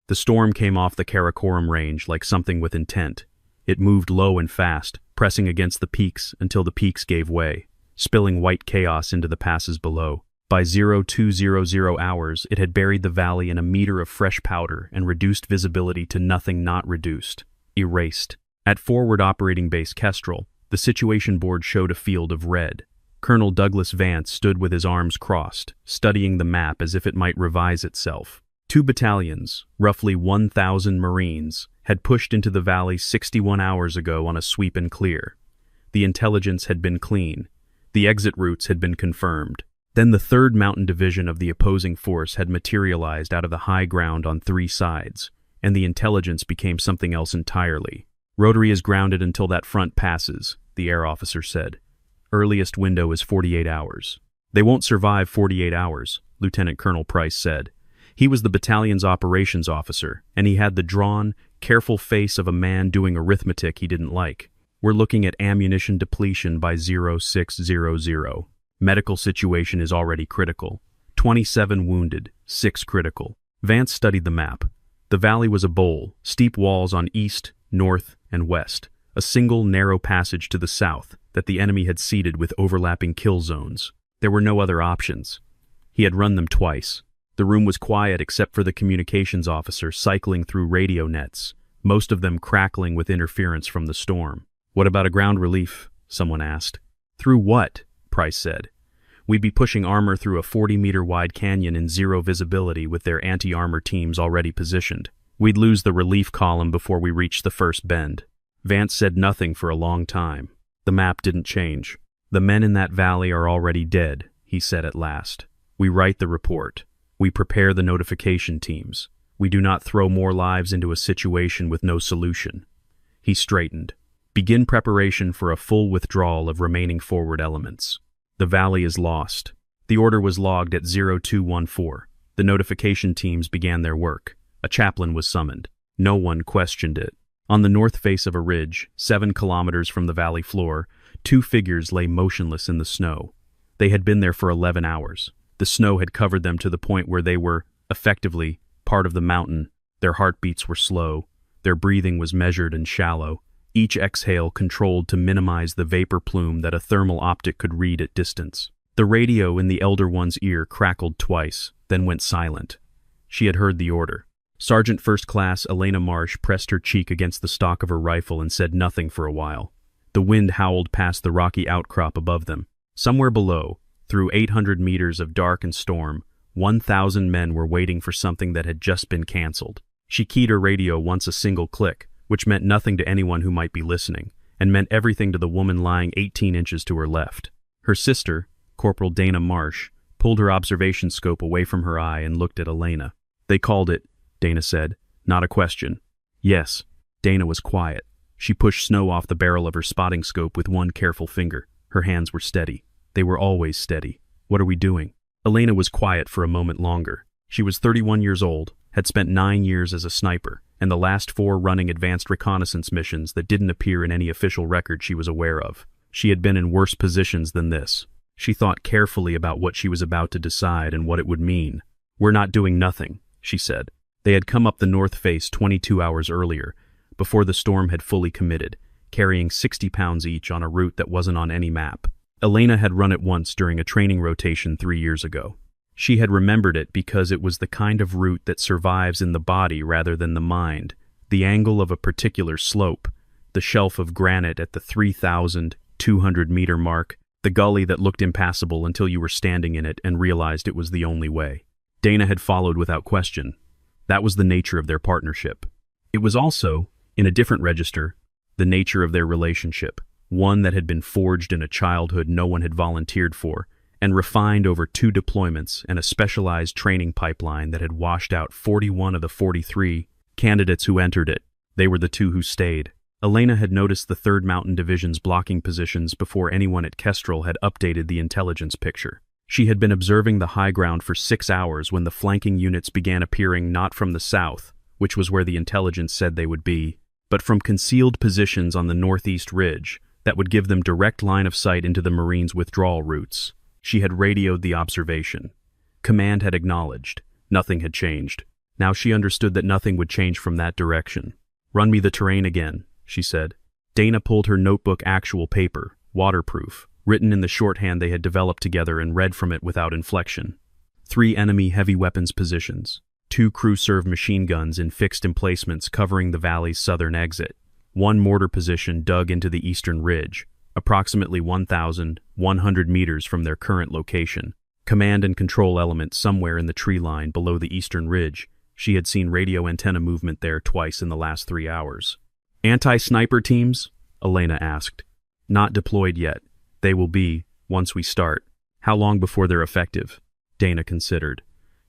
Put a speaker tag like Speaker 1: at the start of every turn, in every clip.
Speaker 1: The storm came off the Karakoram range like something with intent. It moved low and fast, pressing against the peaks until the peaks gave way, spilling white chaos into the passes below. By 0200 hours, it had buried the valley in a meter of fresh powder and reduced visibility to nothing not reduced, erased. At Forward Operating Base Kestrel, the situation board showed a field of red. Colonel Douglas Vance stood with his arms crossed, studying the map as if it might revise itself. 2 battalions, roughly 1,000 Marines, had pushed into the valley 61 hours ago on a sweep and clear. The intelligence had been clean. The exit routes had been confirmed. Then the 3rd Mountain Division of the opposing force had materialized out of the high ground on 3 sides, and the intelligence became something else entirely. "Rotary is grounded until that front passes," the air officer said. "Earliest window is 48 hours. "They won't survive 48 hours, Lieutenant Colonel Price said. He was the battalion's operations officer, and he had the drawn, careful face of a man doing arithmetic he didn't like. "We're looking at ammunition depletion by 0600. Medical situation is already critical. 27 wounded, 6 critical." Vance studied the map. The valley was a bowl, steep walls on east, north, and west, a single narrow passage to the south that the enemy had seeded with overlapping kill zones. There were no other options. He had run them twice. The room was quiet except for the communications officer cycling through radio nets, most of them crackling with interference from the storm. "What about a ground relief?" someone asked. "Through what?" Price said. "We'd be pushing armor through a 40-meter-wide canyon in zero visibility with their anti-armor teams already positioned. We'd lose the relief column before we reached the first bend." Vance said nothing for a long time. The map didn't change. "The men in that valley are already dead," he said at last. "We write the report. We prepare the notification teams. We do not throw more lives into a situation with no solution." He straightened. "Begin preparation for a full withdrawal of remaining forward elements. The valley is lost." The order was logged at 0214. The notification teams began their work. A chaplain was summoned. No one questioned it. On the north face of a ridge, 7 kilometers from the valley floor, 2 figures lay motionless in the snow. They had been there for 11 hours. The snow had covered them to the point where they were, effectively, part of the mountain. Their heartbeats were slow. Their breathing was measured and shallow, each exhale controlled to minimize the vapor plume that a thermal optic could read at distance. The radio in the elder one's ear crackled twice, then went silent. She had heard the order. Sergeant First Class Elena Marsh pressed her cheek against the stock of her rifle and said nothing for a while. The wind howled past the rocky outcrop above them. Somewhere below, through 800 meters of dark and storm, 1,000 men were waiting for something that had just been canceled. She keyed her radio once a single click, which meant nothing to anyone who might be listening, and meant everything to the woman lying 18 inches to her left. Her sister, Corporal Dana Marsh, pulled her observation scope away from her eye and looked at Elena. "They called it," Dana said. "Not a question." "Yes." Dana was quiet. She pushed snow off the barrel of her spotting scope with one careful finger. Her hands were steady. They were always steady. "What are we doing?" Elena was quiet for a moment longer. She was 31 years old, had spent 9 years as a sniper, and the last 4 running advanced reconnaissance missions that didn't appear in any official record she was aware of. She had been in worse positions than this. She thought carefully about what she was about to decide and what it would mean. "We're not doing nothing," she said. They had come up the north face 22 hours earlier, before the storm had fully committed, carrying 60 pounds each on a route that wasn't on any map. Elena had run it once during a training rotation 3 years ago. She had remembered it because it was the kind of route that survives in the body rather than the mind, the angle of a particular slope, the shelf of granite at the 3,200-meter mark, the gully that looked impassable until you were standing in it and realized it was the only way. Dana had followed without question. That was the nature of their partnership. It was also, in a different register, the nature of their relationship, one that had been forged in a childhood no one had volunteered for, and refined over 2 deployments and a specialized training pipeline that had washed out 41 of the 43 candidates who entered it. They were the 2 who stayed. Elena had noticed the 3rd Mountain Division's blocking positions before anyone at Kestrel had updated the intelligence picture. She had been observing the high ground for 6 hours when the flanking units began appearing not from the south, which was where the intelligence said they would be, but from concealed positions on the northeast ridge that would give them direct line of sight into the Marines' withdrawal routes. She had radioed the observation. Command had acknowledged. Nothing had changed. Now she understood that nothing would change from that direction. "Run me the terrain again," she said. Dana pulled her notebook, actual paper, waterproof, written in the shorthand they had developed together, and read from it without inflection. 3 enemy heavy weapons positions. 2 crew-served machine guns in fixed emplacements covering the valley's southern exit. 1 mortar position dug into the eastern ridge, approximately 1,100 meters from their current location. Command and control elements somewhere in the tree line below the eastern ridge. She had seen radio antenna movement there twice in the last 3 hours. "Anti-sniper teams?" Elena asked. "Not deployed yet. They will be, once we start." "How long before they're effective?" Dana considered.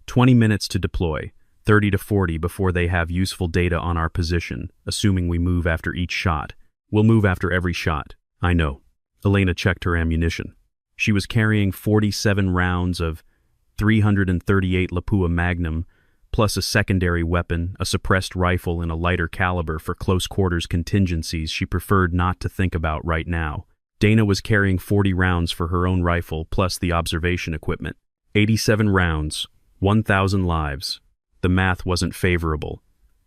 Speaker 1: 20 minutes to deploy, 30 to 40 before they have useful data on our position, assuming we move after each shot. "We'll move after every shot." "I know." Elena checked her ammunition. She was carrying 47 rounds of 338 Lapua Magnum, plus a secondary weapon, a suppressed rifle in a lighter caliber for close quarters contingencies she preferred not to think about right now. Dana was carrying 40 rounds for her own rifle, plus the observation equipment. 87 rounds, 1,000 lives. The math wasn't favorable,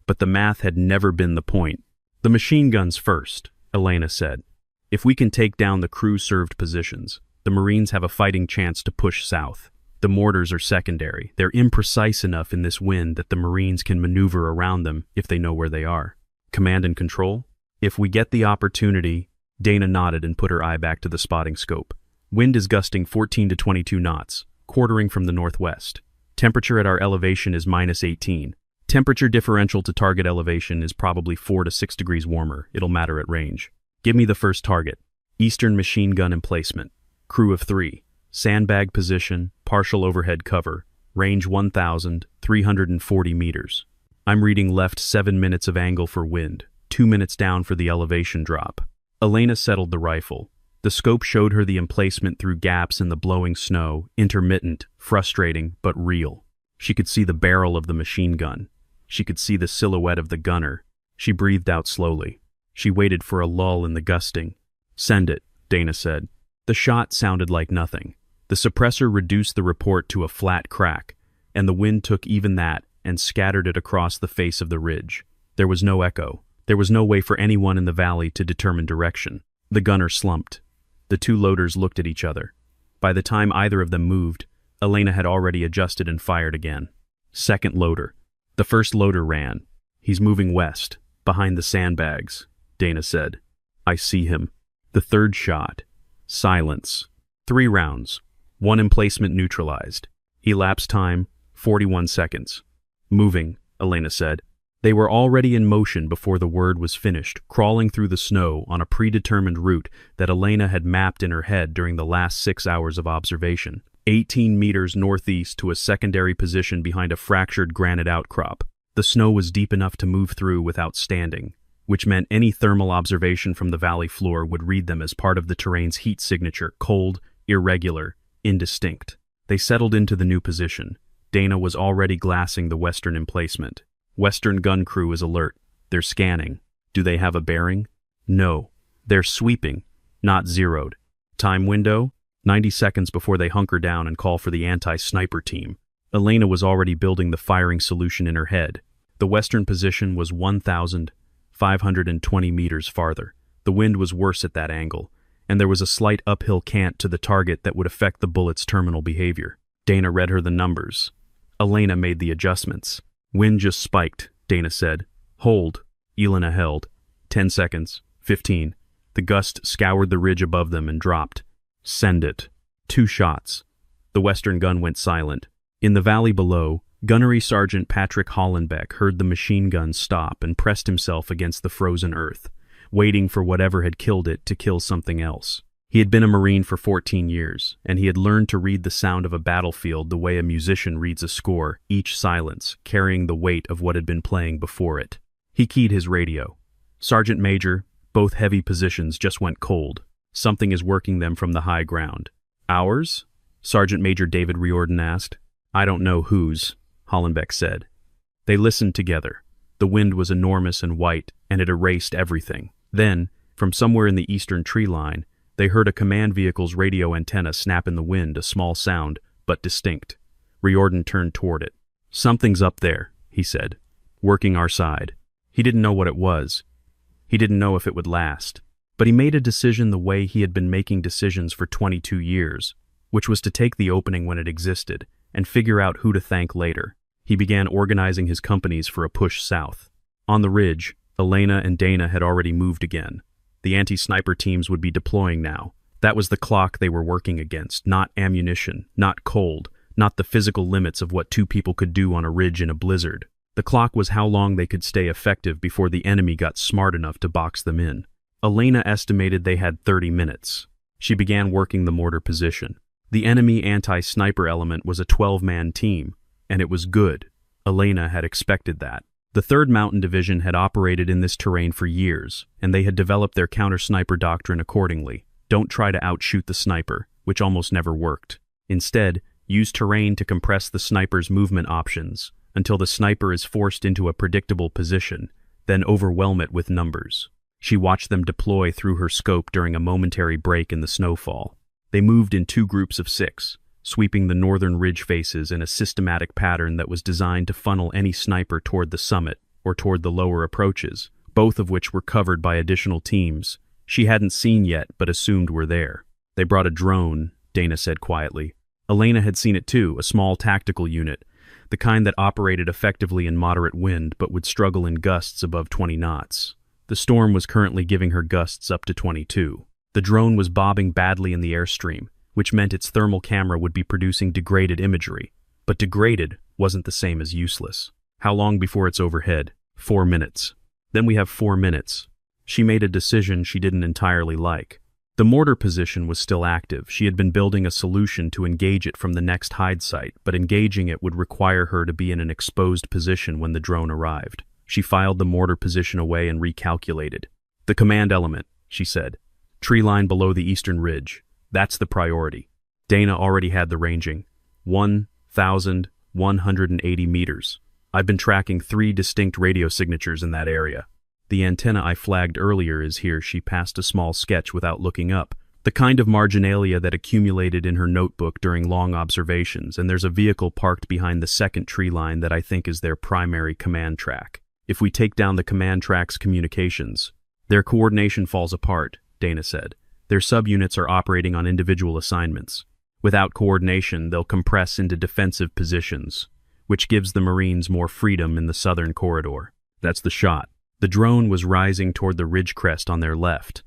Speaker 1: but the math had never been the point. "The machine guns first," Elena said. "If we can take down the crew-served positions, the Marines have a fighting chance to push south. The mortars are secondary. They're imprecise enough in this wind that the Marines can maneuver around them if they know where they are." "Command and control?" "If we get the opportunity." Dana nodded and put her eye back to the spotting scope. "Wind is gusting 14 to 22 knots, quartering from the northwest. Temperature at our elevation is -18. Temperature differential to target elevation is probably 4 to 6 degrees warmer. It'll matter at range. Give me the first target. Eastern machine gun emplacement. Crew of 3. Sandbag position, partial overhead cover. Range 1,340 meters. I'm reading left 7 minutes of angle for wind, 2 minutes down for the elevation drop." Elena settled the rifle. The scope showed her the emplacement through gaps in the blowing snow, intermittent, frustrating, but real. She could see the barrel of the machine gun. She could see the silhouette of the gunner. She breathed out slowly. She waited for a lull in the gusting. "Send it," Dana said. The shot sounded like nothing. The suppressor reduced the report to a flat crack, and the wind took even that and scattered it across the face of the ridge. There was no echo. There was no way for anyone in the valley to determine direction. The gunner slumped. The 2 loaders looked at each other. By the time either of them moved, Elena had already adjusted and fired again. Second loader. The first loader ran. "He's moving west, behind the sandbags," Dana said. "I see him." The third shot. Silence. 3 rounds. 1 emplacement neutralized. Elapsed time, 41 seconds. "Moving," Elena said. They were already in motion before the word was finished, crawling through the snow on a predetermined route that Elena had mapped in her head during the last 6 hours of observation. 18 meters northeast to a secondary position behind a fractured granite outcrop. The snow was deep enough to move through without standing, which meant any thermal observation from the valley floor would read them as part of the terrain's heat signature: cold, irregular, indistinct. They settled into the new position. Dana was already glassing the western emplacement. "Western gun crew is alert. They're scanning. Do they have a bearing?" "No. They're sweeping, not zeroed." "Time window?" 90 seconds before they hunker down and call for the anti-sniper team. Elena was already building the firing solution in her head. The western position was 1,520 meters farther. The wind was worse at that angle, and there was a slight uphill cant to the target that would affect the bullet's terminal behavior. Dana read her the numbers. Elena made the adjustments. "Wind just spiked," Dana said. "Hold." Elena held. 10 seconds. 15. The gust scoured the ridge above them and dropped. "Send it." 2 shots. The western gun went silent. In the valley below, Gunnery Sergeant Patrick Hollenbeck heard the machine gun stop and pressed himself against the frozen earth, waiting for whatever had killed it to kill something else. He had been a Marine for 14 years, and he had learned to read the sound of a battlefield the way a musician reads a score, each silence carrying the weight of what had been playing before it. He keyed his radio. "Sergeant Major, both heavy positions just went cold. Something is working them from the high ground." "Ours?" Sergeant Major David Riordan asked. "I don't know whose," Hollenbeck said. They listened together. The wind was enormous and white, and it erased everything. Then, from somewhere in the eastern tree line, they heard a command vehicle's radio antenna snap in the wind, a small sound, but distinct. Riordan turned toward it. "Something's up there," he he said. "Working our side." He didn't know what it was. He didn't know if it would last. But he made a decision the way he had been making decisions for 22 years, which was to take the opening when it existed and figure out who to thank later. He began organizing his companies for a push south. On the ridge, Elena and Dana had already moved again. The anti-sniper teams would be deploying now. That was the clock they were working against, not ammunition, not cold, not the physical limits of what two people could do on a ridge in a blizzard. The clock was how long they could stay effective before the enemy got smart enough to box them in. Elena estimated they had 30 minutes. She began working the mortar position. The enemy anti-sniper element was a 12-man team, and it was good. Elena had expected that. The 3rd Mountain Division had operated in this terrain for years, and they had developed their counter-sniper doctrine accordingly. Don't try to outshoot the sniper, which almost never worked. Instead, use terrain to compress the sniper's movement options until the sniper is forced into a predictable position, then overwhelm it with numbers. She watched them deploy through her scope during a momentary break in the snowfall. They moved in 2 groups of 6, sweeping the northern ridge faces in a systematic pattern that was designed to funnel any sniper toward the summit or toward the lower approaches, both of which were covered by additional teams she hadn't seen yet but assumed were there. "They brought a drone," Dana said quietly. Elena had seen it too, a small tactical unit, the kind that operated effectively in moderate wind but would struggle in gusts above 20 knots. The storm was currently giving her gusts up to 22. The drone was bobbing badly in the airstream, which meant its thermal camera would be producing degraded imagery. But degraded wasn't the same as useless. "How long before it's overhead?" 4 minutes. "Then we have 4 minutes. She made a decision she didn't entirely like. The mortar position was still active. She had been building a solution to engage it from the next hide site, but engaging it would require her to be in an exposed position when the drone arrived. She filed the mortar position away and recalculated. "The command element," she said. "Tree line below the eastern ridge. That's the priority." Dana already had the ranging. 1,180 meters. "I've been tracking 3 distinct radio signatures in that area. The antenna I flagged earlier is here." She passed a small sketch without looking up. "The kind of marginalia that accumulated in her notebook during long observations, and there's a vehicle parked behind the 2nd tree line that I think is their primary command track. If we take down the command track's communications, their coordination falls apart," Dana said. "Their subunits are operating on individual assignments. Without coordination, they'll compress into defensive positions, which gives the Marines more freedom in the southern corridor." That's the shot. The drone was rising toward the ridge crest on their left.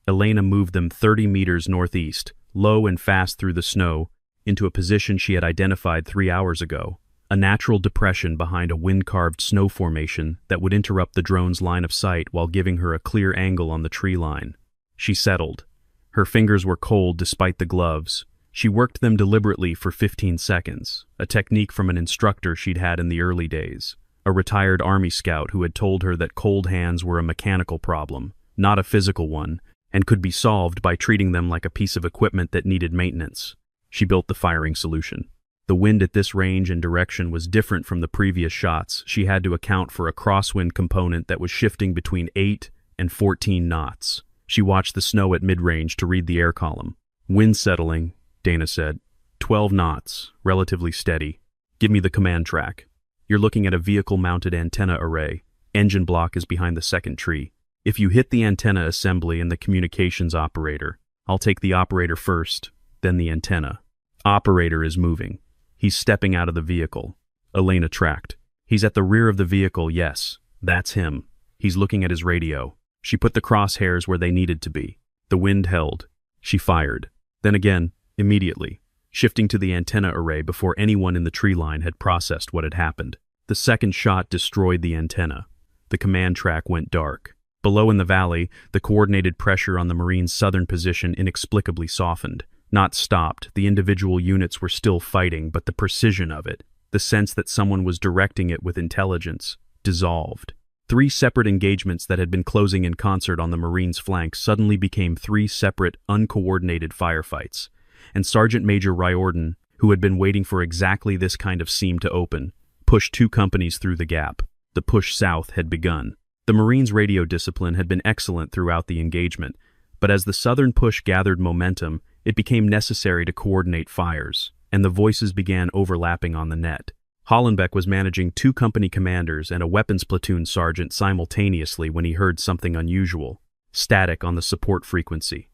Speaker 1: Elena moved them 30 meters northeast, low and fast through the snow, into a position she had identified 3 hours ago, a natural depression behind a wind-carved snow formation that would interrupt the drone's line of sight while giving her a clear angle on the tree line. She settled. Her fingers were cold despite the gloves. She worked them deliberately for 15 seconds, a technique from an instructor she'd had in the early days, a retired Army scout who had told her that cold hands were a mechanical problem, not a physical one, and could be solved by treating them like a piece of equipment that needed maintenance. She built the firing solution. The wind at this range and direction was different from the previous shots. She had to account for a crosswind component that was shifting between 8 and 14 knots. She watched the snow at mid-range to read the air column. "Wind settling," Dana said. 12 knots, relatively steady. "Give me the command track." "You're looking at a vehicle-mounted antenna array. Engine block is behind the 2nd tree. If you hit the antenna assembly and the communications operator, I'll take the operator first, then the antenna." "Operator is moving. He's stepping out of the vehicle." Elena tracked. "He's at the rear of the vehicle, yes. That's him. He's looking at his radio." She put the crosshairs where they needed to be. The wind held. She fired. Then again, immediately, shifting to the antenna array before anyone in the tree line had processed what had happened. The 2nd shot destroyed the antenna. The command track went dark. Below in the valley, the coordinated pressure on the Marines' southern position inexplicably softened. Not stopped, the individual units were still fighting, but the precision of it, the sense that someone was directing it with intelligence, dissolved. 3 separate engagements that had been closing in concert on the Marines' flank suddenly became 3 separate, uncoordinated firefights, and Sergeant Major Riordan, who had been waiting for exactly this kind of seam to open, pushed 2 companies through the gap. The push south had begun. The Marines' radio discipline had been excellent throughout the engagement, but as the southern push gathered momentum, it became necessary to coordinate fires, and the voices began overlapping on the net. Hollenbeck was managing 2 company commanders and a weapons platoon sergeant simultaneously when he heard something unusual, static on the support frequency.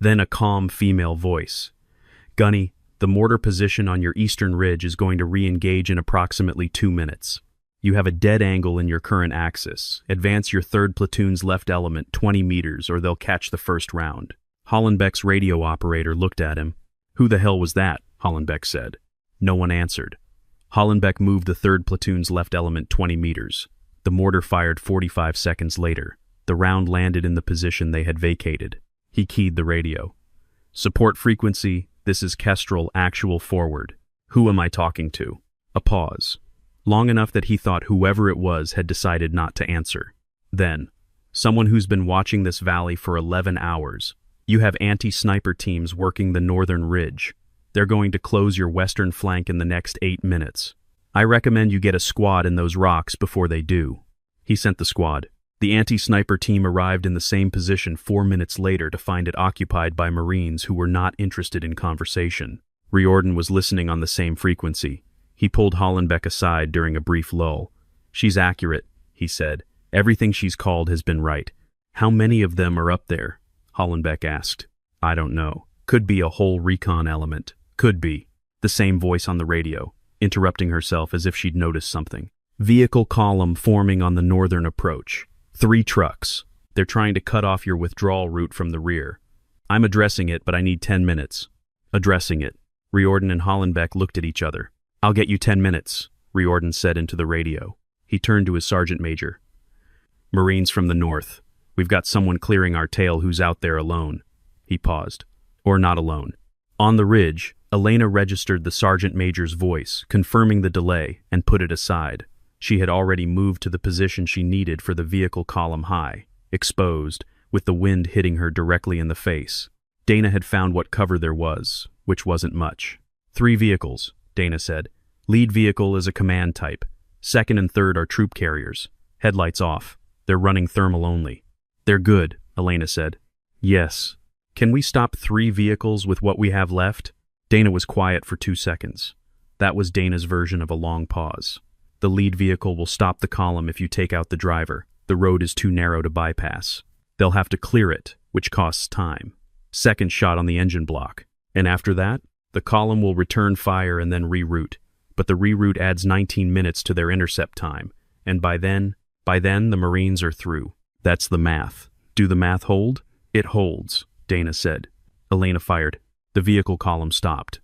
Speaker 1: Then a calm female voice. "Gunny, the mortar position on your eastern ridge is going to re-engage in approximately 2 minutes. You have a dead angle in your current axis. Advance your 3rd platoon's left element 20 meters or they'll catch the first round." Hollenbeck's radio operator looked at him. "Who the hell was that?" Hollenbeck said. No one answered. Hollenbeck moved the 3rd platoon's left element 20 meters. The mortar fired 45 seconds later. The round landed in the position they had vacated. He keyed the radio. "Support frequency, this is Kestrel, actual forward. Who am I talking to?" A pause. Long enough that he thought whoever it was had decided not to answer. Then, "Someone who's been watching this valley for 11 hours. You have anti-sniper teams working the northern ridge. They're going to close your western flank in the next 8 minutes. I recommend you get a squad in those rocks before they do." He sent the squad. The anti-sniper team arrived in the same position 4 minutes later to find it occupied by Marines who were not interested in conversation. Riordan was listening on the same frequency. He pulled Hollenbeck aside during a brief lull. "She's accurate," he said. "Everything she's called has been right." "How many of them are up there?" Hollenbeck asked. "I don't know. Could be a whole recon element. Could be." The same voice on the radio, interrupting herself as if she'd noticed something. "Vehicle column forming on the northern approach. 3 trucks. They're trying to cut off your withdrawal route from the rear. I'm addressing it, but I need 10 minutes. "Addressing it." Riordan and Hollenbeck looked at each other. "I'll get you 10 minutes, Riordan said into the radio. He turned to his sergeant major. "Marines from the north. We've got someone clearing our tail who's out there alone." He paused. "Or not alone." On the ridge, Elena registered the sergeant major's voice, confirming the delay, and put it aside. She had already moved to the position she needed for the vehicle column high, exposed, with the wind hitting her directly in the face. Dana had found what cover there was, which wasn't much. 3 vehicles, Dana said. "Lead vehicle is a command type. 2nd and 3rd are troop carriers. Headlights off. They're running thermal only." "They're good," Elena said. "Yes. Can we stop 3 vehicles with what we have left?" Dana was quiet for 2 seconds. That was Dana's version of a long pause. "The lead vehicle will stop the column if you take out the driver. The road is too narrow to bypass. They'll have to clear it, which costs time. 2nd shot on the engine block. And after that, the column will return fire and then reroute. But the reroute adds 19 minutes to their intercept time. And by then, the Marines are through. That's the math. Do the math hold?" "It holds," Dana said. Elena fired. The vehicle column stopped.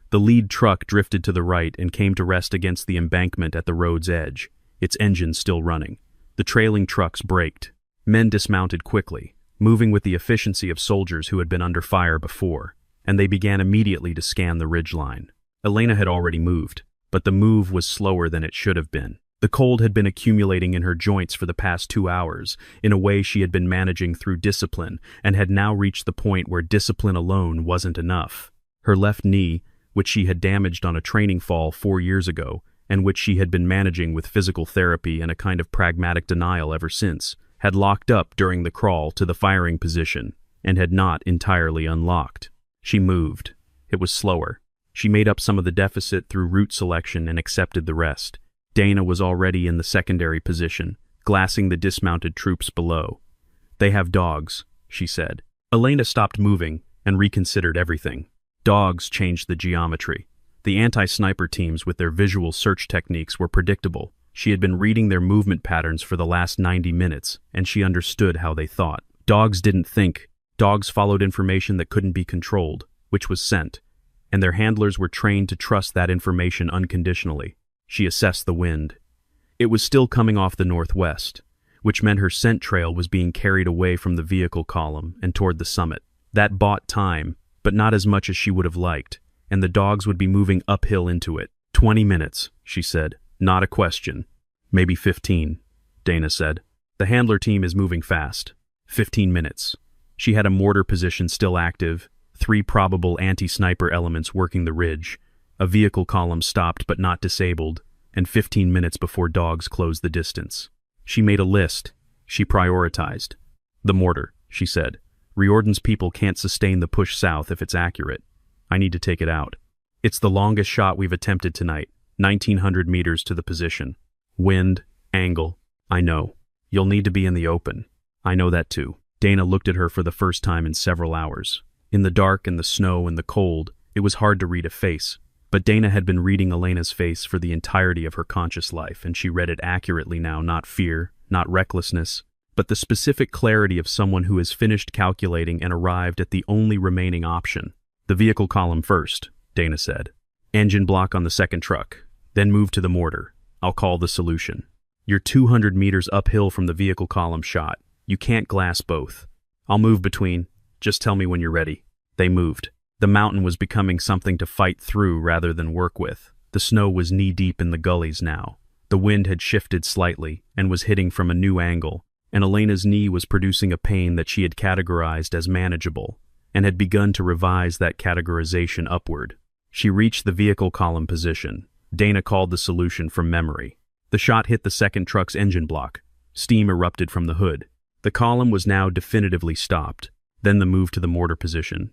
Speaker 1: The lead truck drifted to the right and came to rest against the embankment at the road's edge, its engine still running. The trailing trucks braked. Men dismounted quickly, moving with the efficiency of soldiers who had been under fire before, and they began immediately to scan the ridgeline. Elena had already moved, but the move was slower than it should have been. The cold had been accumulating in her joints for the past 2 hours, in a way she had been managing through discipline, and had now reached the point where discipline alone wasn't enough. Her left knee, which she had damaged on a training fall 4 years ago, and which she had been managing with physical therapy and a kind of pragmatic denial ever since, had locked up during the crawl to the firing position, and had not entirely unlocked. She moved. It was slower. She made up some of the deficit through route selection and accepted the rest. Dana was already in the secondary position, glassing the dismounted troops below. "They have dogs," she said. Elena stopped moving and reconsidered everything. Dogs changed the geometry. The anti-sniper teams with their visual search techniques were predictable. She had been reading their movement patterns for the last 90 minutes, and she understood how they thought. Dogs didn't think. Dogs followed information that couldn't be controlled, which was sent, and their handlers were trained to trust that information unconditionally. She assessed the wind. It was still coming off the northwest, which meant her scent trail was being carried away from the vehicle column and toward the summit. That bought time, but not as much as she would have liked, and the dogs would be moving uphill into it. 20 minutes, she said. Not a question. Maybe 15, Dana said. The handler team is moving fast. 15 minutes. She had a mortar position still active, 3 probable anti-sniper elements working the ridge. A vehicle column stopped but not disabled, and 15 minutes before dogs closed the distance. She made a list. She prioritized. "The mortar," she said. "Riordan's people can't sustain the push south if it's accurate. I need to take it out. It's the longest shot we've attempted tonight. 1,900 meters to the position. Wind, angle. I know. You'll need to be in the open. I know that too. Dana looked at her for the first time in several hours. In the dark and the snow and the cold, it was hard to read a face. But Dana had been reading Elena's face for the entirety of her conscious life, and she read it accurately now, not fear, not recklessness, but the specific clarity of someone who has finished calculating and arrived at the only remaining option. The vehicle column first, Dana said. Engine block on the second truck, then move to the mortar. I'll call the solution. You're 200 meters uphill from the vehicle column shot. You can't glass both. I'll move between. Just tell me when you're ready. They moved. The mountain was becoming something to fight through rather than work with. The snow was knee-deep in the gullies now. The wind had shifted slightly and was hitting from a new angle, and Elena's knee was producing a pain that she had categorized as manageable, and had begun to revise that categorization upward. She reached the vehicle column position. Dana called the solution from memory. The shot hit the second truck's engine block. Steam erupted from the hood. The column was now definitively stopped. Then the move to the mortar position.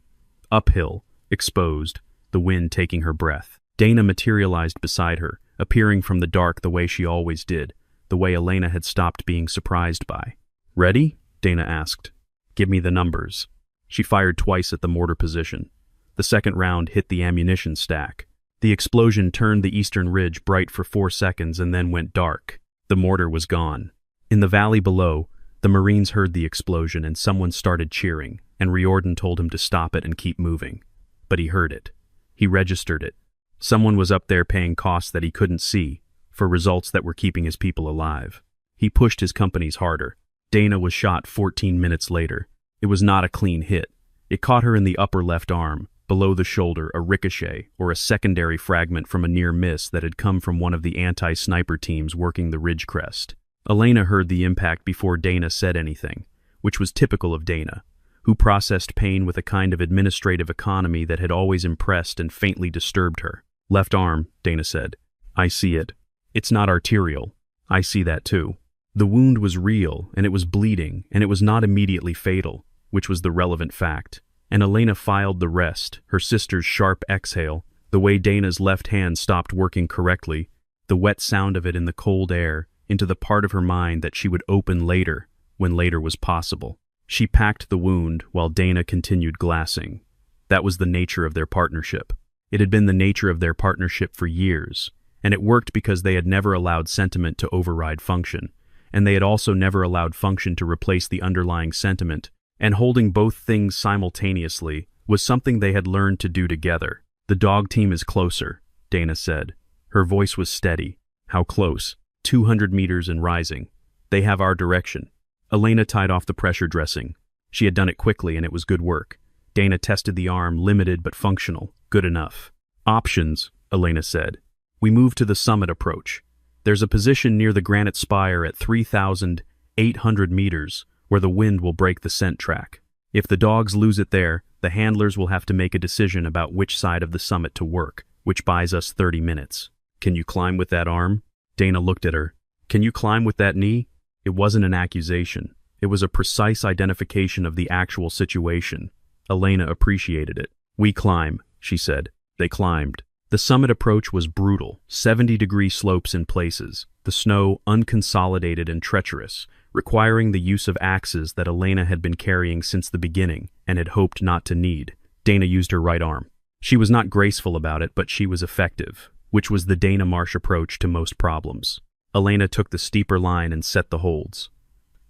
Speaker 1: Uphill, exposed, the wind taking her breath. Dana materialized beside her, appearing from the dark the way she always did, the way Elena had stopped being surprised by. Ready? Dana asked. Give me the numbers. She fired twice at the mortar position. The second round hit the ammunition stack. The explosion turned the eastern ridge bright for 4 seconds and then went dark. The mortar was gone. In the valley below, the Marines heard the explosion and someone started cheering, and Riordan told him to stop it and keep moving. But he heard it. He registered it. Someone was up there paying costs that he couldn't see, for results that were keeping his people alive. He pushed his companies harder. Dana was shot 14 minutes later. It was not a clean hit. It caught her in the upper left arm, below the shoulder, a ricochet, or a secondary fragment from a near miss that had come from one of the anti-sniper teams working the ridge crest. Elena heard the impact before Dana said anything, which was typical of Dana, who processed pain with a kind of administrative economy that had always impressed and faintly disturbed her. Left arm, Dana said. I see it. It's not arterial. I see that too. The wound was real, and it was bleeding, and it was not immediately fatal, which was the relevant fact. And Elena filed the rest, her sister's sharp exhale, the way Dana's left hand stopped working correctly, the wet sound of it in the cold air, into the part of her mind that she would open later, when later was possible. She packed the wound while Dana continued glassing. That was the nature of their partnership. It had been the nature of their partnership for years, and it worked because they had never allowed sentiment to override function, and they had also never allowed function to replace the underlying sentiment, and holding both things simultaneously was something they had learned to do together. The dog team is closer, Dana said. Her voice was steady. How close? 200 meters and rising. They have our direction. Elena tied off the pressure dressing. She had done it quickly and it was good work. Dana tested the arm, limited but functional. Good enough. Options, Elena said. We move to the summit approach. There's a position near the granite spire at 3,800 meters where the wind will break the scent track. If the dogs lose it there, the handlers will have to make a decision about which side of the summit to work, which buys us 30 minutes. Can you climb with that arm? Dana looked at her. Can you climb with that knee? It wasn't an accusation. It was a precise identification of the actual situation. Elena appreciated it. We climb, she said. They climbed. The summit approach was brutal, 70-degree slopes in places, the snow unconsolidated and treacherous, requiring the use of axes that Elena had been carrying since the beginning and had hoped not to need. Dana used her right arm. She was not graceful about it, but she was effective, which was the Dana Marsh approach to most problems. Elena took the steeper line and set the holds.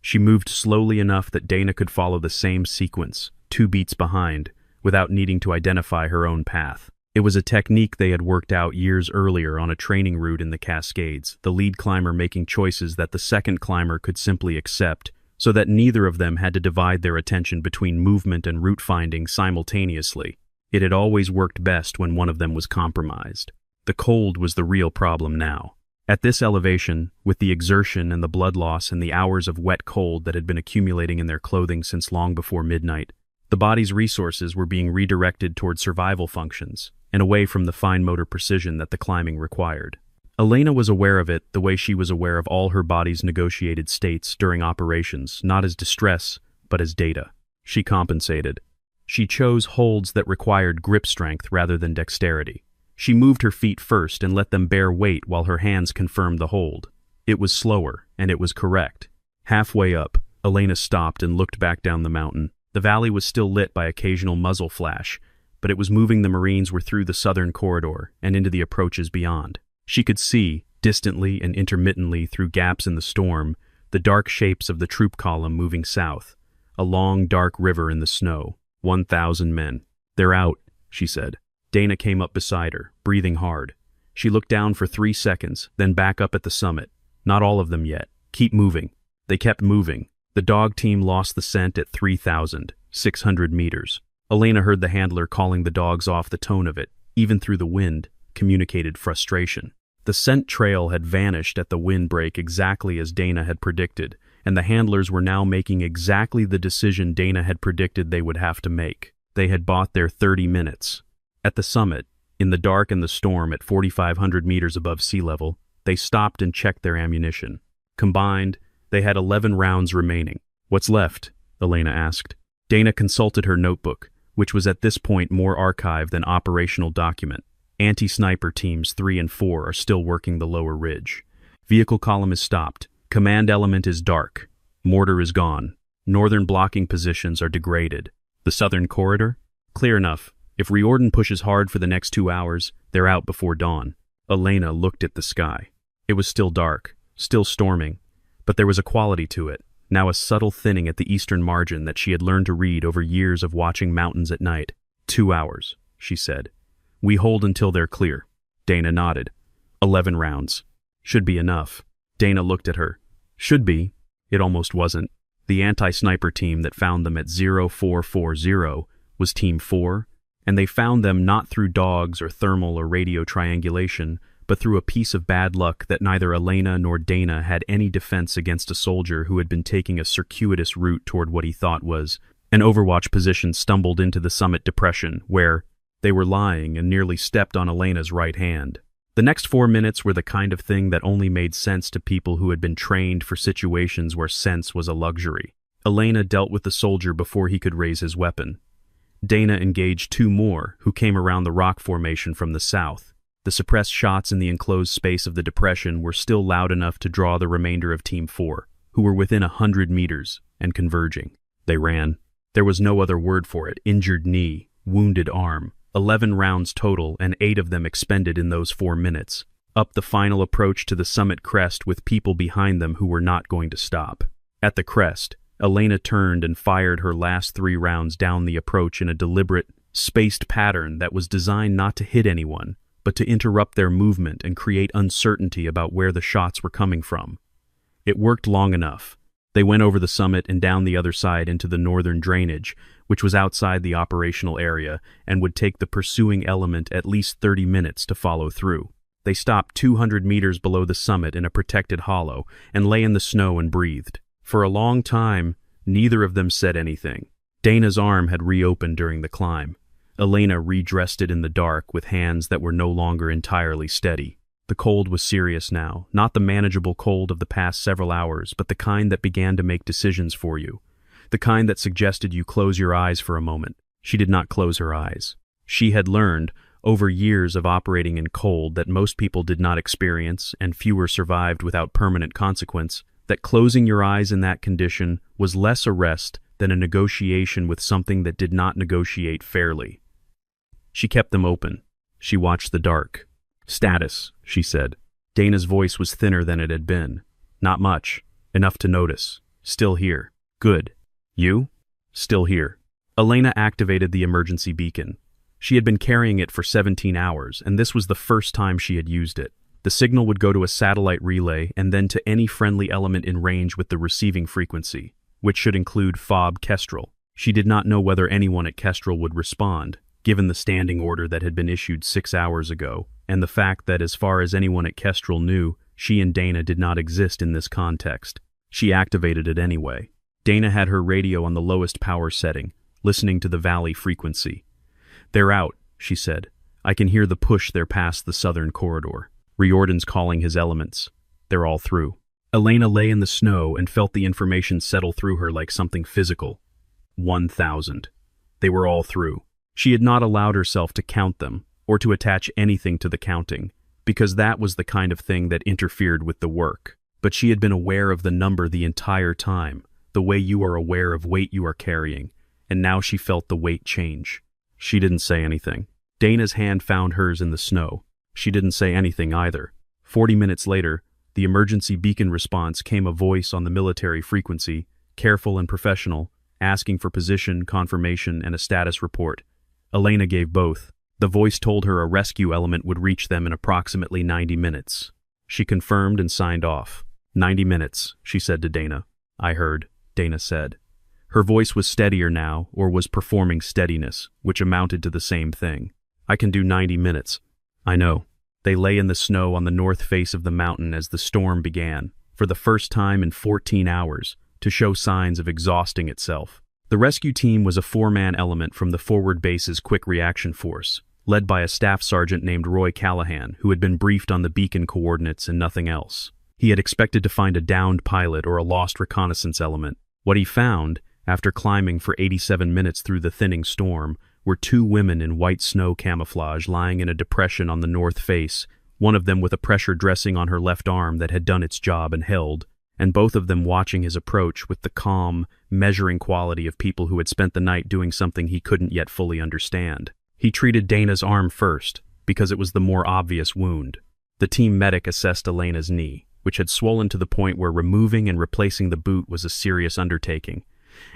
Speaker 1: She moved slowly enough that Dana could follow the same sequence, 2 beats behind, without needing to identify her own path. It was a technique they had worked out years earlier on a training route in the Cascades, the lead climber making choices that the second climber could simply accept, so that neither of them had to divide their attention between movement and route finding simultaneously. It had always worked best when one of them was compromised. The cold was the real problem now. At this elevation, with the exertion and the blood loss and the hours of wet cold that had been accumulating in their clothing since long before midnight, the body's resources were being redirected toward survival functions, and away from the fine motor precision that the climbing required. Elena was aware of it the way she was aware of all her body's negotiated states during operations, not as distress, but as data. She compensated. She chose holds that required grip strength rather than dexterity. She moved her feet first and let them bear weight while her hands confirmed the hold. It was slower, and it was correct. Halfway up, Elena stopped and looked back down the mountain. The valley was still lit by occasional muzzle flash, but it was moving. The Marines were through the southern corridor and into the approaches beyond. She could see, distantly and intermittently through gaps in the storm, the dark shapes of the troop column moving south, a long, dark river in the snow. 1,000 men. "They're out," she said. Dana came up beside her, breathing hard. She looked down for 3 seconds, then back up at the summit. "Not all of them yet. Keep moving." They kept moving. The dog team lost the scent at 3,600 meters. Elena heard the handler calling the dogs off. The tone of it, even through the wind, communicated frustration. The scent trail had vanished at the windbreak exactly as Dana had predicted, and the handlers were now making exactly the decision Dana had predicted they would have to make. They had bought their 30 minutes. At the summit, in the dark and the storm at 4,500 meters above sea level, they stopped and checked their ammunition. Combined, they had 11 rounds remaining. "What's left?" Elena asked. Dana consulted her notebook, which was at this point more archive than operational document. Anti-sniper teams 3 and 4 are still working the lower ridge. Vehicle column is stopped. Command element is dark. Mortar is gone. Northern blocking positions are degraded. The southern corridor? Clear enough. If Riordan pushes hard for the next 2 hours, they're out before dawn. Elena looked at the sky. It was still dark, still storming, but there was a quality to it, now a subtle thinning at the eastern margin that she had learned to read over years of watching mountains at night. 2 hours, she said. "We hold until they're clear." Dana nodded. 11 rounds. Should be enough. Dana looked at her. Should be. It almost wasn't. The anti-sniper team that found them at 0440 was Team 4, and they found them not through dogs or thermal or radio triangulation, but through a piece of bad luck that neither Elena nor Dana had any defense against a soldier who had been taking a circuitous route toward what he thought was an overwatch position. Stumbled into the summit depression, where they were lying, and nearly stepped on Elena's right hand. The next 4 minutes were the kind of thing that only made sense to people who had been trained for situations where sense was a luxury. Elena dealt with the soldier before he could raise his weapon. Dana engaged 2 more, who came around the rock formation from the south. The suppressed shots in the enclosed space of the depression were still loud enough to draw the remainder of Team 4, who were within 100 meters, and converging. They ran. There was no other word for it. Injured knee, wounded arm. 11 rounds total, and 8 of them expended in those 4 minutes. Up the final approach to the summit crest with people behind them who were not going to stop. At the crest, Elena turned and fired her last 3 rounds down the approach in a deliberate, spaced pattern that was designed not to hit anyone, but to interrupt their movement and create uncertainty about where the shots were coming from. It worked long enough. They went over the summit and down the other side into the northern drainage, which was outside the operational area and would take the pursuing element at least 30 minutes to follow through. They stopped 200 meters below the summit in a protected hollow and lay in the snow and breathed. For a long time, neither of them said anything. Dana's arm had reopened during the climb. Elena redressed it in the dark with hands that were no longer entirely steady. The cold was serious now, not the manageable cold of the past several hours, but the kind that began to make decisions for you. The kind that suggested you close your eyes for a moment. She did not close her eyes. She had learned, over years of operating in cold that most people did not experience and fewer survived without permanent consequence, that closing your eyes in that condition was less a rest than a negotiation with something that did not negotiate fairly. She kept them open. She watched the dark. "Status," she said. Dana's voice was thinner than it had been. "Not much. Enough to notice. Still here." "Good. You?" "Still here." Elena activated the emergency beacon. She had been carrying it for 17 hours, and this was the first time she had used it. The signal would go to a satellite relay and then to any friendly element in range with the receiving frequency, which should include FOB Kestrel. She did not know whether anyone at Kestrel would respond, given the standing order that had been issued 6 hours ago, and the fact that as far as anyone at Kestrel knew, she and Dana did not exist in this context. She activated it anyway. Dana had her radio on the lowest power setting, listening to the valley frequency. "They're out," she said. "I can hear the push there past the southern corridor. Riordan's calling his elements. They're all through." Elena lay in the snow and felt the information settle through her like something physical. 1,000. They were all through. She had not allowed herself to count them, or to attach anything to the counting, because that was the kind of thing that interfered with the work. But she had been aware of the number the entire time, the way you are aware of weight you are carrying, and now she felt the weight change. She didn't say anything. Dana's hand found hers in the snow. She didn't say anything either. 40 minutes later, the emergency beacon response came, a voice on the military frequency, careful and professional, asking for position, confirmation, and a status report. Elena gave both. The voice told her a rescue element would reach them in approximately 90 minutes. She confirmed and signed off. 90 minutes, she said to Dana. I heard, Dana said. Her voice was steadier now, or was performing steadiness, which amounted to the same thing. I can do 90 minutes. I know. They lay in the snow on the north face of the mountain as the storm began, for the first time in 14 hours, to show signs of exhausting itself. The rescue team was a 4-man element from the forward base's quick reaction force, led by a staff sergeant named Roy Callahan, who had been briefed on the beacon coordinates and nothing else. He had expected to find a downed pilot or a lost reconnaissance element. What he found, after climbing for 87 minutes through the thinning storm, were 2 women in white snow camouflage lying in a depression on the north face, one of them with a pressure dressing on her left arm that had done its job and held, and both of them watching his approach with the calm, measuring quality of people who had spent the night doing something he couldn't yet fully understand. He treated Dana's arm first, because it was the more obvious wound. The team medic assessed Elena's knee, which had swollen to the point where removing and replacing the boot was a serious undertaking,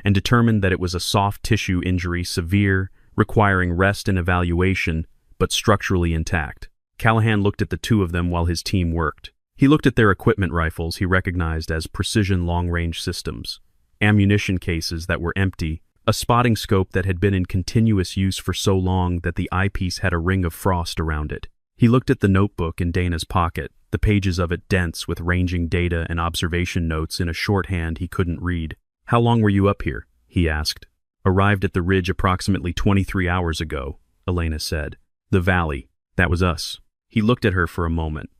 Speaker 1: and determined that it was a soft tissue injury, severe, requiring rest and evaluation, but structurally intact. Callahan looked at the 2 of them while his team worked. He looked at their equipment rifles he recognized as precision long-range systems, ammunition cases that were empty, a spotting scope that had been in continuous use for so long that the eyepiece had a ring of frost around it. He looked at the notebook in Dana's pocket, the pages of it dense with ranging data and observation notes in a shorthand he couldn't read. How long were you up here? He asked. Arrived at the ridge approximately 23 hours ago, Elena said. The valley. That was us. He looked at her for a moment.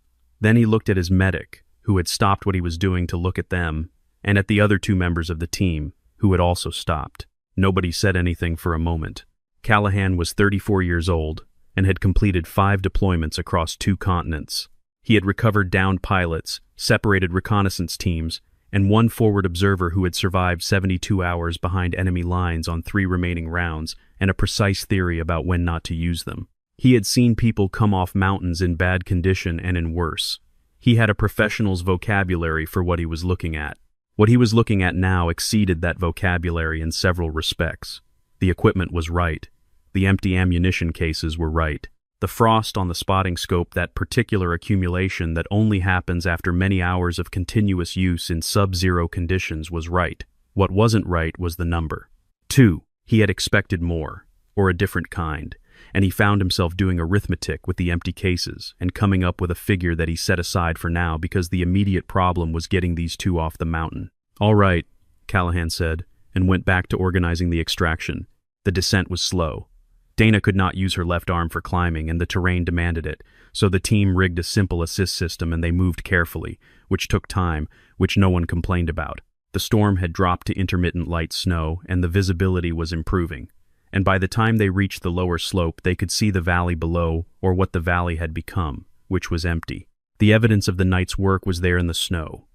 Speaker 1: Then he looked at his medic, who had stopped what he was doing to look at them, and at the other 2 members of the team, who had also stopped. Nobody said anything for a moment. Callahan was 34 years old and had completed 5 deployments across 2 continents. He had recovered downed pilots, separated reconnaissance teams, and 1 forward observer who had survived 72 hours behind enemy lines on 3 remaining rounds, and a precise theory about when not to use them. He had seen people come off mountains in bad condition and in worse. He had a professional's vocabulary for what he was looking at. What he was looking at now exceeded that vocabulary in several respects. The equipment was right. The empty ammunition cases were right. The frost on the spotting scope, that particular accumulation that only happens after many hours of continuous use in sub-zero conditions, was right. What wasn't right was the number. 2. He had expected more, or a different kind, and he found himself doing arithmetic with the empty cases and coming up with a figure that he set aside for now because the immediate problem was getting these 2 off the mountain. All right, Callahan said, and went back to organizing the extraction. The descent was slow. Dana could not use her left arm for climbing, and the terrain demanded it, so the team rigged a simple assist system and they moved carefully, which took time, which no one complained about. The storm had dropped to intermittent light snow, and the visibility was improving. And by the time they reached the lower slope, they could see the valley below, or what the valley had become, which was empty. The evidence of the night's work was there in the snow.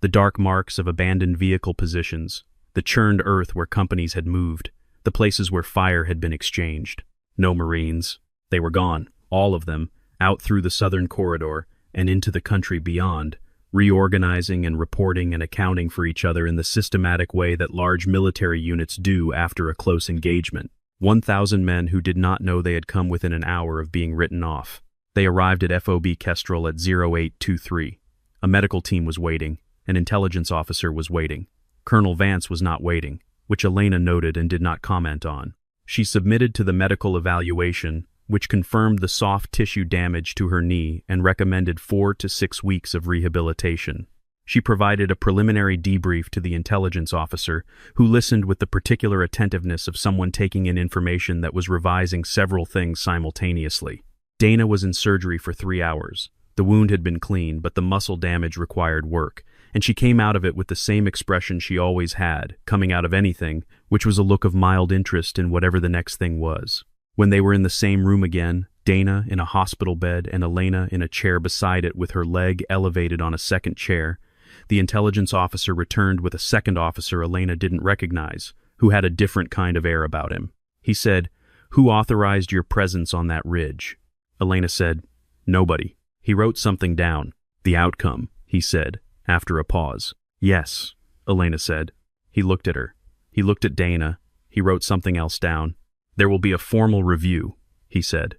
Speaker 1: The dark marks of abandoned vehicle positions, the churned earth where companies had moved, the places where fire had been exchanged. No Marines. They were gone, all of them, out through the southern corridor and into the country beyond, reorganizing and reporting and accounting for each other in the systematic way that large military units do after a close engagement. 1,000 men who did not know they had come within an hour of being written off. They arrived at FOB Kestrel at 0823. A medical team was waiting. An intelligence officer was waiting. Colonel Vance was not waiting, which Elena noted and did not comment on. She submitted to the medical evaluation, which confirmed the soft tissue damage to her knee and recommended 4 to 6 weeks of rehabilitation. She provided a preliminary debrief to the intelligence officer, who listened with the particular attentiveness of someone taking in information that was revising several things simultaneously. Dana was in surgery for 3 hours. The wound had been clean, but the muscle damage required work, and she came out of it with the same expression she always had, coming out of anything, which was a look of mild interest in whatever the next thing was. When they were in the same room again, Dana in a hospital bed and Elena in a chair beside it with her leg elevated on a second chair, the intelligence officer returned with a second officer Elena didn't recognize, who had a different kind of air about him. He said, "Who authorized your presence on that ridge?" Elena said, "Nobody." He wrote something down. "The outcome," he said, after a pause. "Yes," Elena said. He looked at her. He looked at Dana. He wrote something else down. "There will be a formal review," he said.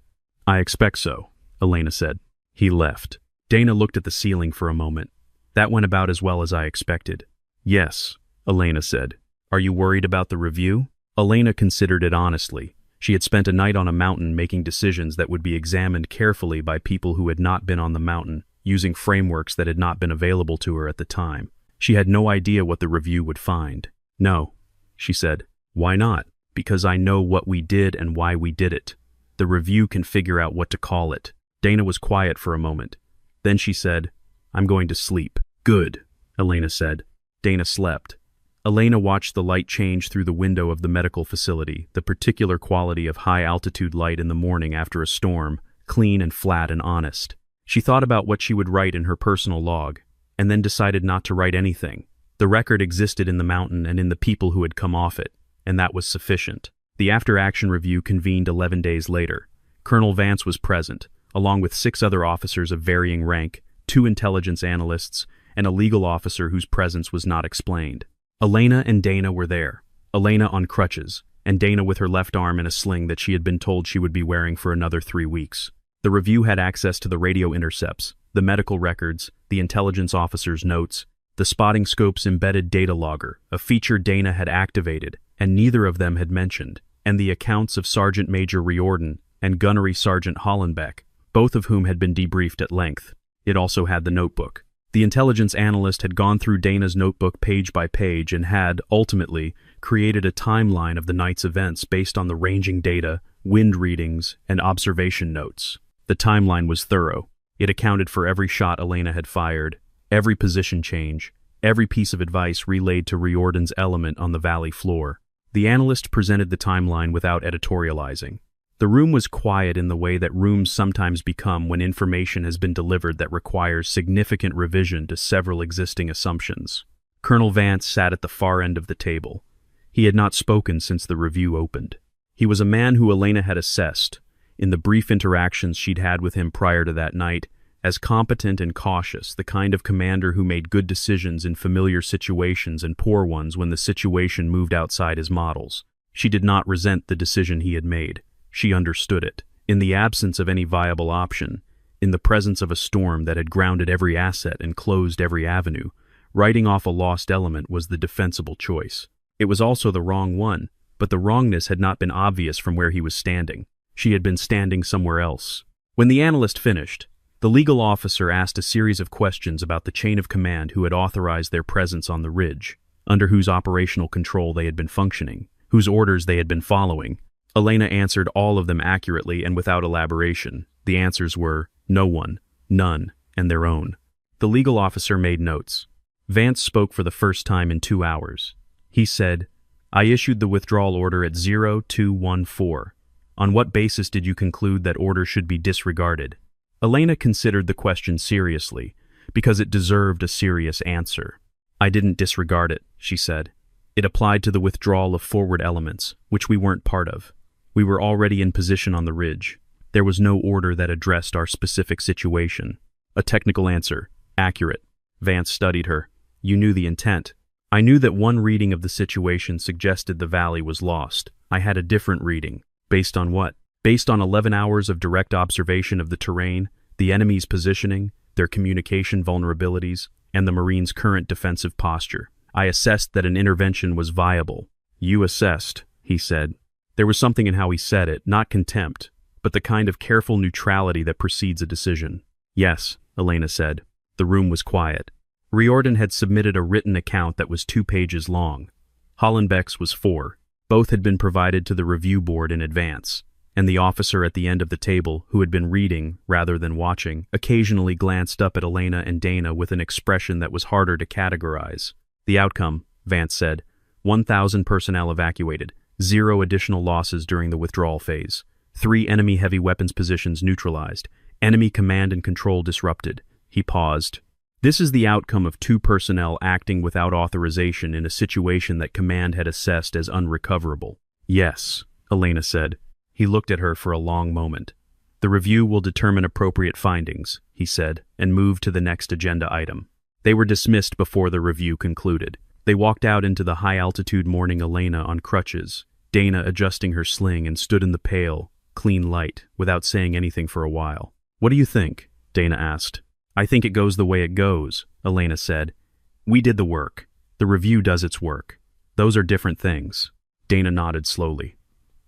Speaker 1: "I expect so," Elena said. He left. Dana looked at the ceiling for a moment. "That went about as well as I expected." "Yes," Elena said. "Are you worried about the review?" Elena considered it honestly. She had spent a night on a mountain making decisions that would be examined carefully by people who had not been on the mountain, using frameworks that had not been available to her at the time. She had no idea what the review would find. "No," she said. "Why not?" "Because I know what we did and why we did it. The review can figure out what to call it." Dana was quiet for a moment. Then she said, "I'm going to sleep." "Good," Elena said. Dana slept. Elena watched the light change through the window of the medical facility, the particular quality of high-altitude light in the morning after a storm, clean and flat and honest. She thought about what she would write in her personal log, and then decided not to write anything. The record existed in the mountain and in the people who had come off it, and that was sufficient. The after-action review convened 11 days later. Colonel Vance was present, along with 6 other officers of varying rank, 2 intelligence analysts, and a legal officer whose presence was not explained. Elena and Dana were there, Elena on crutches, and Dana with her left arm in a sling that she had been told she would be wearing for another 3 weeks. The review had access to the radio intercepts, the medical records, the intelligence officer's notes, the spotting scope's embedded data logger, a feature Dana had activated, and neither of them had mentioned, and the accounts of Sergeant Major Riordan and Gunnery Sergeant Hollenbeck, both of whom had been debriefed at length. It also had the notebook. The intelligence analyst had gone through Dana's notebook page by page and had, ultimately, created a timeline of the night's events based on the ranging data, wind readings, and observation notes. The timeline was thorough. It accounted for every shot Elena had fired, every position change, every piece of advice relayed to Riordan's element on the valley floor. The analyst presented the timeline without editorializing. The room was quiet in the way that rooms sometimes become when information has been delivered that requires significant revision to several existing assumptions. Colonel Vance sat at the far end of the table. He had not spoken since the review opened. He was a man who Elena had assessed, in the brief interactions she'd had with him prior to that night, as competent and cautious, the kind of commander who made good decisions in familiar situations and poor ones when the situation moved outside his models. She did not resent the decision he had made. She understood it. In the absence of any viable option, in the presence of a storm that had grounded every asset and closed every avenue, writing off a lost element was the defensible choice. It was also the wrong one, but the wrongness had not been obvious from where he was standing. She had been standing somewhere else. When the analyst finished, the legal officer asked a series of questions about the chain of command who had authorized their presence on the ridge, under whose operational control they had been functioning, whose orders they had been following. Elena answered all of them accurately and without elaboration. The answers were no one, none, and their own. The legal officer made notes. Vance spoke for the first time in 2 hours. He said, "I issued the withdrawal order at 0214. On what basis did you conclude that order should be disregarded?" Elena considered the question seriously, because it deserved a serious answer. "I didn't disregard it," she said. "It applied to the withdrawal of forward elements, which we weren't part of. We were already in position on the ridge. There was no order that addressed our specific situation." A technical answer. Accurate. Vance studied her. "You knew the intent." "I knew that one reading of the situation suggested the valley was lost. I had a different reading." "Based on what?" "Based on 11 hours of direct observation of the terrain, the enemy's positioning, their communication vulnerabilities, and the Marines' current defensive posture. I assessed that an intervention was viable." "You assessed," he said. There was something in how he said it, not contempt, but the kind of careful neutrality that precedes a decision. "Yes," Elena said. The room was quiet. Riordan had submitted a written account that was 2 pages long. Hollenbeck's was 4. Both had been provided to the review board in advance, and the officer at the end of the table, who had been reading rather than watching, occasionally glanced up at Elena and Dana with an expression that was harder to categorize. "The outcome," Vance said, 1,000 personnel evacuated, 0 additional losses during the withdrawal phase, 3 enemy heavy weapons positions neutralized. Enemy command and control disrupted. He paused. This is the outcome of 2 personnel acting without authorization in a situation that command had assessed as unrecoverable. Yes, Elena said. He looked at her for a long moment. The review will determine appropriate findings, he said, and moved to the next agenda item. They were dismissed before the review concluded. They walked out into the high-altitude morning, Elena on crutches, Dana adjusting her sling, and stood in the pale, clean light, without saying anything for a while. "What do you think?" Dana asked. "I think it goes the way it goes," Elena said. "We did the work. The review does its work. Those are different things." Dana nodded slowly.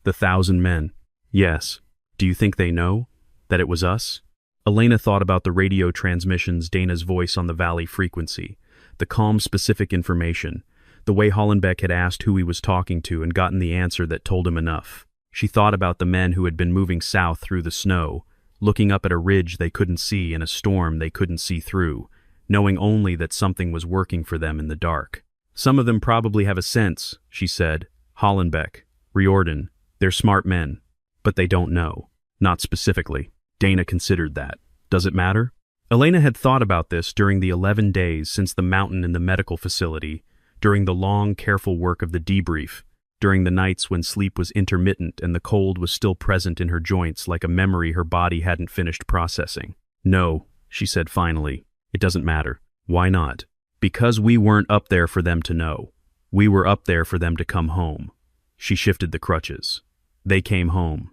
Speaker 1: "The 1,000 men." "Yes. Do you think they know? That it was us?" Elena thought about the radio transmissions, Dana's voice on the valley frequency, the calm, specific information, the way Hollenbeck had asked who he was talking to and gotten the answer that told him enough. She thought about the men who had been moving south through the snow, looking up at a ridge they couldn't see in a storm they couldn't see through, knowing only that something was working for them in the dark. "Some of them probably have a sense," she said. "Hollenbeck, Riordan, they're smart men. But they don't know. Not specifically." Dana considered that. "Does it matter?" Elena had thought about this during the 11 days since the mountain in the medical facility, during the long, careful work of the debrief, during the nights when sleep was intermittent and the cold was still present in her joints like a memory her body hadn't finished processing. "No," she said finally. "It doesn't matter." "Why not?" "Because we weren't up there for them to know. We were up there for them to come home." She shifted the crutches. "They came home.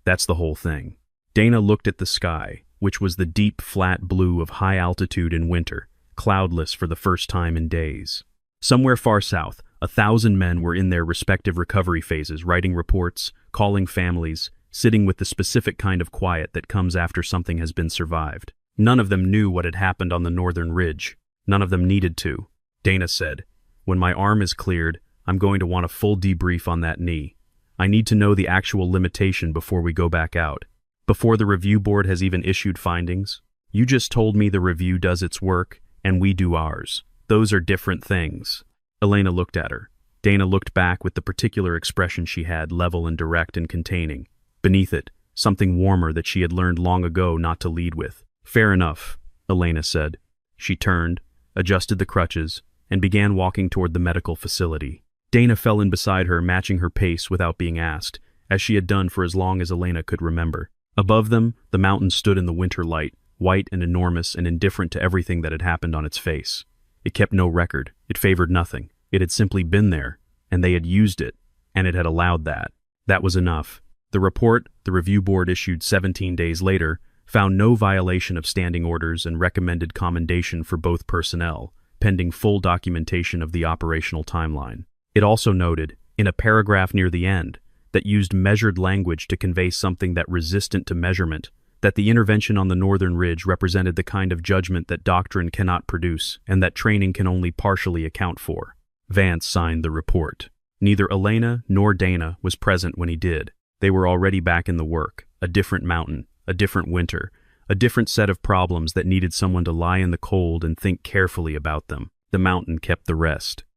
Speaker 1: That's the whole thing." Dana looked at the sky, which was the deep, flat blue of high altitude in winter, cloudless for the first time in days. Somewhere far south, 1,000 men were in their respective recovery phases, writing reports, calling families, sitting with the specific kind of quiet that comes after something has been survived. None of them knew what had happened on the northern ridge. None of them needed to. Dana said, "When my arm is cleared, I'm going to want a full debrief on that knee. I need to know the actual limitation before we go back out. Before the review board has even issued findings. You just told me the review does its work, and we do ours. Those are different things." Elena looked at her. Dana looked back with the particular expression she had, level and direct and containing. Beneath it, something warmer that she had learned long ago not to lead with. "Fair enough," Elena said. She turned, adjusted the crutches, and began walking toward the medical facility. Dana fell in beside her, matching her pace without being asked, as she had done for as long as Elena could remember. Above them, the mountain stood in the winter light, white and enormous and indifferent to everything that had happened on its face. It kept no record. It favored nothing. It had simply been there, and they had used it, and it had allowed that. That was enough. The report the review board issued 17 days later found no violation of standing orders and recommended commendation for both personnel, pending full documentation of the operational timeline. It also noted, in a paragraph near the end, that used measured language to convey something that resistant to measurement, that the intervention on the northern ridge represented the kind of judgment that doctrine cannot produce and that training can only partially account for. Vance signed the report. Neither Elena nor Dana was present when he did. They were already back in the work, a different mountain, a different winter, a different set of problems that needed someone to lie in the cold and think carefully about them. The mountain kept the rest.